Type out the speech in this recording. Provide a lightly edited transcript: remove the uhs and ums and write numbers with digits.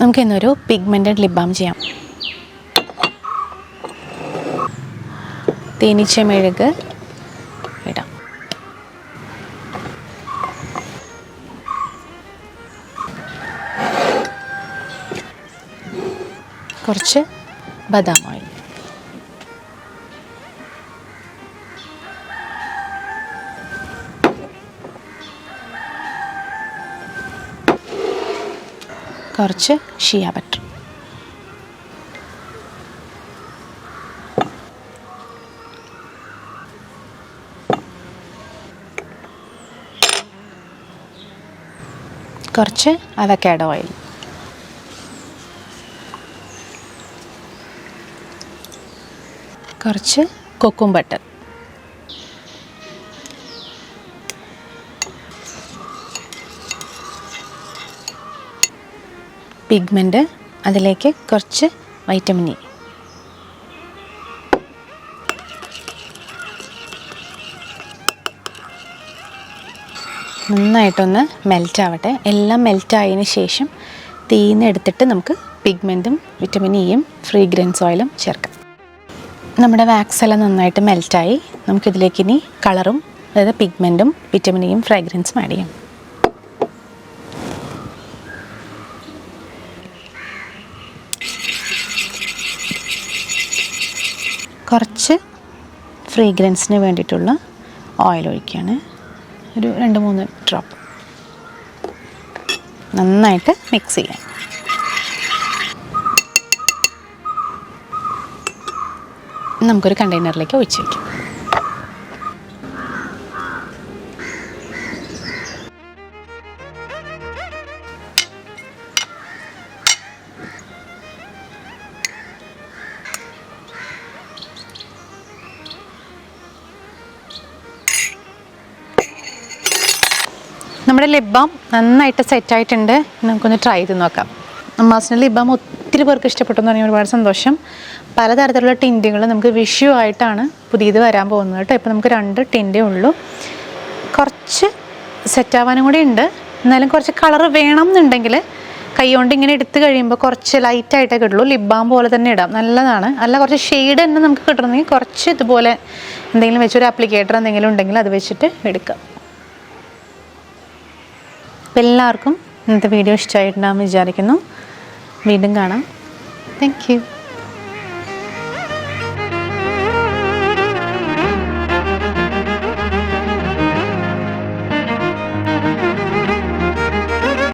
നമുക്കിന്നൊരു pigmented lip balm ചെയ്യാം. തേനീച്ച മെഴുക് ഇടാം. കുറച്ച് ബദാം ഓയിൽ, കുറച്ച് ഷിയ ബട്ടർ, കുറച്ച് അവക്കാഡോ ഓയിൽ, കുറച്ച് കൊക്കും ബട്ടർ, പിഗ്മെൻറ്റ്, അതിലേക്ക് കുറച്ച് വൈറ്റമിൻ ഇ, നന്നായിട്ടൊന്ന് മെൽറ്റ് ആവട്ടെ. എല്ലാം മെൽറ്റായതിന് ശേഷം തീന്ന് എടുത്തിട്ട് നമുക്ക് പിഗ്മെൻറ്റും വിറ്റമിൻ ഇയും ഫ്രീഗ്രൻസ് ഓയിലും ചേർക്കാം. നമ്മുടെ വാക്സ് എല്ലാം നന്നായിട്ട് മെൽറ്റായി. നമുക്കിതിലേക്ക് ഇനി കളറും, അതായത് പിഗ്മെൻറ്റും വിറ്റമിൻ ഇയും ഫ്രാഗ്രൻസും ആഡ് ചെയ്യാം. കുറച്ച് ഫ്രീഗ്രൻസിന് വേണ്ടിയിട്ടുള്ള ഓയിൽ ഒഴിക്കുകയാണ്. ഒരു 2-3 ഡ്രോപ്പ്. നന്നായിട്ട് മിക്സ് ചെയ്യാം. നമുക്കൊരു കണ്ടെയ്നറിലേക്ക് ഒഴിച്ച് വയ്ക്കാം. നമ്മുടെ ലിപ് ബാം നന്നായിട്ട് സെറ്റായിട്ടുണ്ട്. നമുക്കൊന്ന് ട്രൈ ചെയ്ത് നോക്കാം. അമ്മാസിൻ്റെ ലിപ് ബാം ഒത്തിരി പേർക്ക് ഇഷ്ടപ്പെട്ടു എന്ന് പറഞ്ഞാൽ ഒരുപാട് സന്തോഷം. പലതരത്തിലുള്ള ടിൻറ്റുകൾ നമുക്ക് വിഷു ആയിട്ടാണ് പുതിയത് വരാൻ പോകുന്നത് കേട്ടോ. ഇപ്പോൾ നമുക്ക് 2 ടിൻറ്റേ ഉള്ളൂ. കുറച്ച് സെറ്റാവാനും കൂടി ഉണ്ട്. എന്നാലും കുറച്ച് കളർ വേണം എന്നുണ്ടെങ്കിൽ കൈ കൊണ്ട് ഇങ്ങനെ എടുത്ത് കഴിയുമ്പോൾ കുറച്ച് ലൈറ്റായിട്ടേ കിട്ടുള്ളൂ. ലിപ് ബാം പോലെ തന്നെ ഇടാം, നല്ലതാണ്. അല്ല കുറച്ച് ഷെയ്ഡ് തന്നെ നമുക്ക് കിട്ടണമെങ്കിൽ കുറച്ച് ഇതുപോലെ എന്തെങ്കിലും വെച്ചൊരു ആപ്ലിക്കേറ്റർ എന്തെങ്കിലും ഉണ്ടെങ്കിൽ അത് വെച്ചിട്ട് എടുക്കാം. എല്ലാവർക്കും ഇന്നത്തെ വീഡിയോ ഇഷ്ടമായിട്ടുണ്ടാകുമെന്ന് വിചാരിക്കുന്നു. വീണ്ടും കാണാം. Thank you.